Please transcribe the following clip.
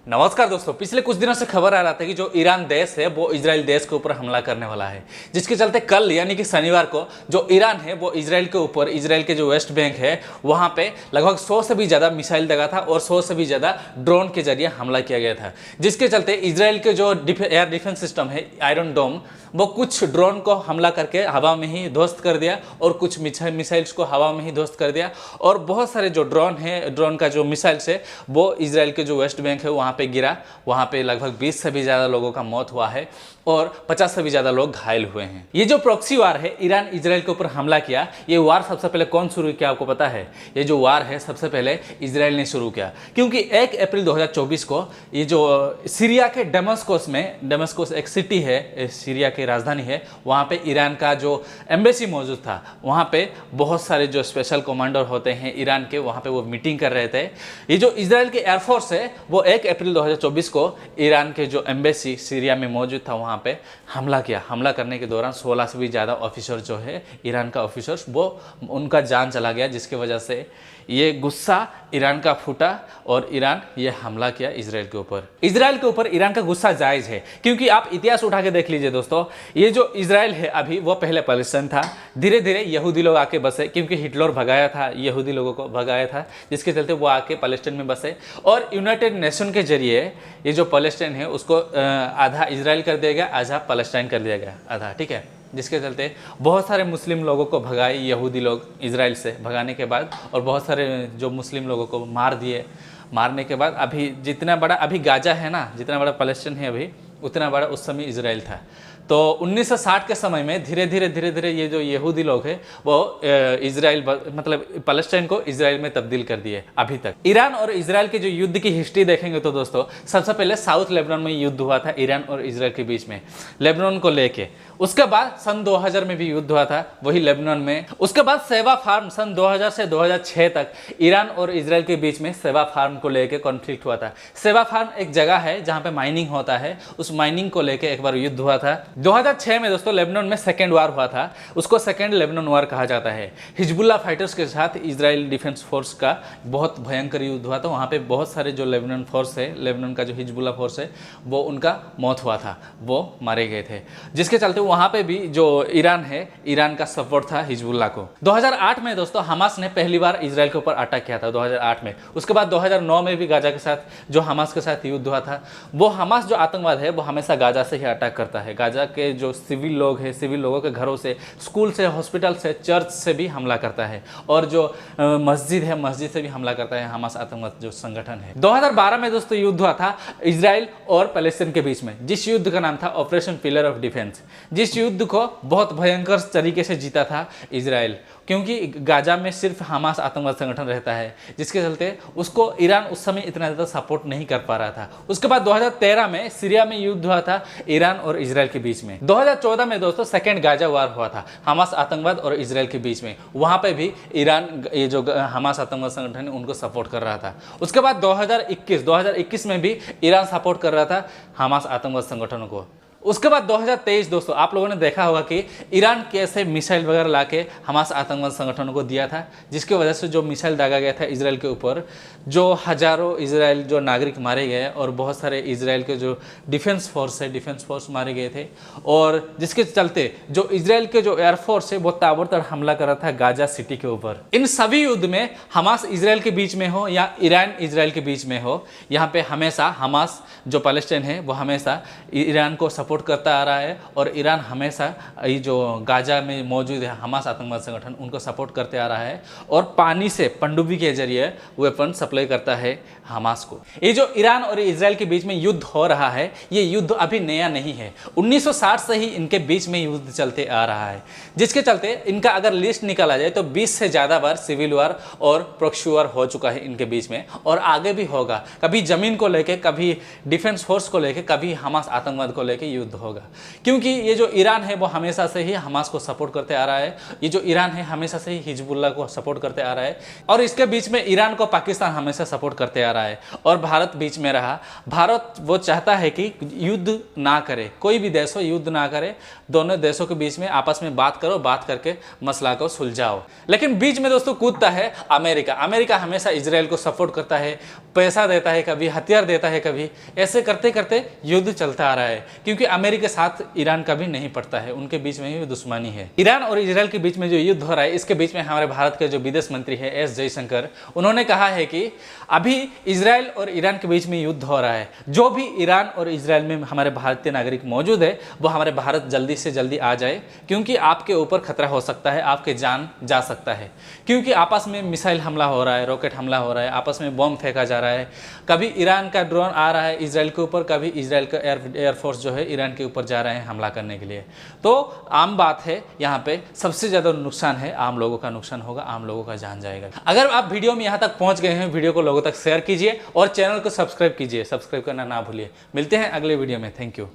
नमस्कार दोस्तों, पिछले कुछ दिनों से खबर आ रहा था कि जो ईरान देश है वो इजराइल देश के ऊपर हमला करने वाला है, जिसके चलते कल यानी कि शनिवार को जो ईरान है वो इजराइल के ऊपर, इजराइल के जो वेस्ट बैंक है वहाँ पे लगभग 100 से भी ज़्यादा मिसाइल दगा था और 100 से भी ज़्यादा ड्रोन के जरिए हमला किया गया था। जिसके चलते इजराइल के जो एयर डिफेंस सिस्टम है आयरन डोम, वो कुछ ड्रोन को हमला करके हवा में ही ध्वस्त कर दिया और कुछ मिसाइल्स को हवा में ही ध्वस्त कर दिया। और बहुत सारे जो ड्रोन है, ड्रोन का जो मिसाइल्स है वो इजराइल के जो वेस्ट बैंक है वहाँ पे गिरा। वहाँ पे लगभग 20 से भी ज़्यादा लोगों का मौत हुआ है और 50 से भी ज़्यादा लोग घायल हुए हैं। ये जो प्रॉक्सी वार है, ईरान इजराइल के ऊपर हमला किया, ये वार सबसे पहले कौन शुरू किया आपको पता है? ये जो वार है सबसे पहले इजराइल ने शुरू किया, क्योंकि 1 अप्रैल 2024 को ये जो सीरिया के दमस्कस में, दमस्कस एक सिटी है, सीरिया की राजधानी है, वहाँ पे ईरान का जो एम्बेसी मौजूद था, वहाँ पे बहुत सारे जो स्पेशल कमांडर होते हैं ईरान के, वहाँ पे वो मीटिंग कर रहे थे। ये जो इजराइल के एयरफोर्स है वो 1 अप्रैल 2024 को ईरान के जो एम्बेसी सीरिया में मौजूद था वहाँ पे हमला किया। हमला करने के दौरान 16 से भी ज़्यादा ऑफिसर जो है ईरान का ऑफिसर्स, वो उनका जान चला गया, जिसकी वजह से ये गुस्सा ईरान का फूटा और ईरान ये हमला किया इजराइल के ऊपर। इजराइल के ऊपर ईरान का गुस्सा जायज़ है, क्योंकि आप इतिहास उठा के देख लीजिए दोस्तों, ये जो इजराइल है अभी वो पहले पैलेस्टाइन था, धीरे धीरे यहूदी लोग आके बसे, क्योंकि हिटलर भगाया था, यहूदी लोगों को भगाया था, जिसके चलते वो आके पैलेस्टाइन में बसे। और यूनाइटेड नेशन के जरिए ये जो पैलेस्टाइन है उसको आधा इजराइल कर दिया गया, आधा पैलेस्टाइन कर दिया गया, आधा, ठीक है। जिसके चलते बहुत सारे मुस्लिम लोगों को भगाए यहूदी लोग इजराइल से, भगाने के बाद, और बहुत सारे जो मुस्लिम लोगों को मार दिए। मारने के बाद अभी जितना बड़ा अभी गाजा है ना, जितना बड़ा पैलेस्टाइन है अभी, उतना बड़ा उस समय इजराइल था। तो 1960 के समय में धीरे धीरे ये जो यहूदी लोग हैं वो इजराइल मतलब पैलेस्टाइन को इजराइल में तब्दील कर दिए। अभी तक ईरान और इजराइल के जो युद्ध की हिस्ट्री देखेंगे तो दोस्तों, सबसे पहले साउथ लेबनान में युद्ध हुआ था ईरान और इजराइल के बीच में, लेबनान को लेके। उसके बाद सन 2000 में भी युद्ध हुआ था वही लेबनान में। उसके बाद सेवा फार्म सन 2000 से 2006 तक ईरान और इजराइल के बीच में सेवा फार्म को लेके कॉन्फ्लिक्ट हुआ था। सेवा फार्म एक जगह है जहाँ पे माइनिंग होता है, उस माइनिंग को लेके एक बार युद्ध हुआ था। 2006 में दोस्तों लेबनान में सेकेंड वार हुआ था, उसको सेकेंड लेबनान वार कहा जाता है। हिजबुल्लाह फाइटर्स के साथ इजराइल डिफेंस फोर्स का बहुत भयंकर युद्ध हुआ था। वहाँ पे बहुत सारे जो लेबनान फोर्स है, लेबनान का जो हिजबुल्लाह फोर्स है, वो उनका मौत हुआ था, वो मारे गए थे। जिसके चलते वहाँ पे भी जो ईरान है, ईरान का सपोर्ट था हिजबुल्लाह को। 2008 में दोस्तों हमास ने पहली बार इजराइल के ऊपर अटैक किया था, 2008 में। उसके बाद 2009 में भी गाजा के साथ जो हमास के साथ युद्ध हुआ था। वो हमास जो आतंकवाद है वो हमेशा गाजा से ही अटैक करता है। गाजा के जो सिविल लोग हैं, सिविल लोगों के घरों से, स्कूल से, हॉस्पिटल से, चर्च से भी हमला करता है, और जो मस्जिद है, मस्जिद से भी हमला करता है हमास आतंकवाद जो संगठन है। 2012 में दोस्तों युद्ध हुआ था इजराइल और पैलेस्टाइन के बीच में, जिस युद्ध का नाम था ऑपरेशन पिलर ऑफ डिफेंस। जिस युद्ध को बहुत भयंकर तरीके से जीता था इजराइल, क्योंकि गाजा में सिर्फ हमास आतंकवाद संगठन रहता है, जिसके चलते उसको ईरान उस समय इतना ज़्यादा सपोर्ट नहीं कर पा रहा था। उसके बाद 2013 में सीरिया में युद्ध हुआ था ईरान और इजराइल के बीच में। 2014 में दोस्तों सेकेंड गाजा वार हुआ था हमास आतंकवाद और इजराइल के बीच में। वहाँ पे भी ईरान ये जो हमास आतंकवाद संगठन है उनको सपोर्ट कर रहा था। उसके बाद 2021 में भी ईरान सपोर्ट कर रहा था हमास आतंकवाद संगठनों को। उसके बाद 2023 दोस्तों आप लोगों ने देखा होगा कि ईरान कैसे मिसाइल वगैरह लाके हमास आतंकवाद संगठनों को दिया था, जिसकी वजह से जो मिसाइल दागा गया था इजराइल के ऊपर, जो हजारों इजराइल जो नागरिक मारे गए और बहुत सारे इजराइल के जो डिफेंस फोर्स है, डिफेंस फोर्स मारे गए थे। और जिसके चलते जो इजराइल के जो एयरफोर्स है वो ताबड़तोड़ हमला कर रहा था गाजा सिटी के ऊपर। इन सभी युद्ध में हमास इजराइल के बीच में हो या ईरान इजराइल के बीच में हो, यहाँ पे हमेशा हमास जो पैलेस्टाइन है वो हमेशा ईरान को सपोर्ट करता आ रहा है, और ईरान हमेशा ये जो गाजा में मौजूद है हमास आतंकवाद संगठन उनको सपोर्ट करते आ रहा है, और पानी से पनडुब्बी के जरिए वेपन सप्लाई करता है हमास को। ये जो ईरान और इजराइल के बीच में युद्ध हो रहा है, ये युद्ध अभी नया नहीं है, 1960 से ही इनके बीच में युद्ध चलते आ रहा है। जिसके चलते इनका अगर लिस्ट निकाला जाए तो 20 से ज़्यादा बार सिविल वार और प्रॉक्सी वार हो चुका है इनके बीच में, और आगे भी होगा। कभी जमीन को लेके, कभी डिफेंस फोर्स को लेके, कभी हमास आतंकवाद को लेके युद्ध होगा, क्योंकि ये जो ईरान है वो हमेशा से ही हमास को सपोर्ट करते आ रहा है, ये जो ईरान है हमेशा से ही हिजबुल्लाह को सपोर्ट करते आ रहा है, और इसके बीच में ईरान को पाकिस्तान हमेशा सपोर्ट करते आ रहा है, और भारत बीच में रहा। भारत वो चाहता है कि युद्ध ना करे, कोई भी देश हो युद्ध ना करे, दोनों देशों के बीच में आपस में बात करो, बात करके मसला को सुलझाओ। लेकिन बीच में दोस्तों कूदता है अमेरिका। अमेरिका हमेशा इजराइल को सपोर्ट करता है, पैसा देता है, कभी हथियार देता है, कभी ऐसे करते करते युद्ध चलता आ रहा है, क्योंकि अमेरिका के साथ ईरान का भी नहीं पड़ता है, उनके बीच में ही दुश्मनी है। ईरान और इजराइल के बीच में जो युद्ध हो रहा है, इसके बीच में हमारे भारत के जो विदेश मंत्री है एस जयशंकर, उन्होंने कहा है कि अभी इजराइल और ईरान के बीच में युद्ध हो रहा है, जो भी ईरान और इजराइल में हमारे भारतीय नागरिक मौजूद है वो हमारे भारत जल्दी से जल्दी आ जाए, क्योंकि आपके ऊपर खतरा हो सकता है, आपके जान जा सकता है, क्योंकि आपस में मिसाइल हमला हो रहा है, रॉकेट हमला हो रहा है, आपस में बम फेंका जा रहा है, कभी ईरान का ड्रोन आ रहा है इजराइल के ऊपर, कभी इजराइल का एयरफोर्स जो है ईरान के ऊपर जा रहे हैं हमला करने के लिए। तो आम बात है, यहाँ पे सबसे ज़्यादा नुकसान है आम लोगों का, नुकसान होगा, आम लोगों का जान जाएगा। अगर आप वीडियो में यहाँ तक पहुँच गए हैं, वीडियो को लोगों तक शेयर कीजिए और चैनल को सब्सक्राइब कीजिए, सब्सक्राइब करना ना भूलिए। मिलते हैं अगले वीडियो में, थैंक यू।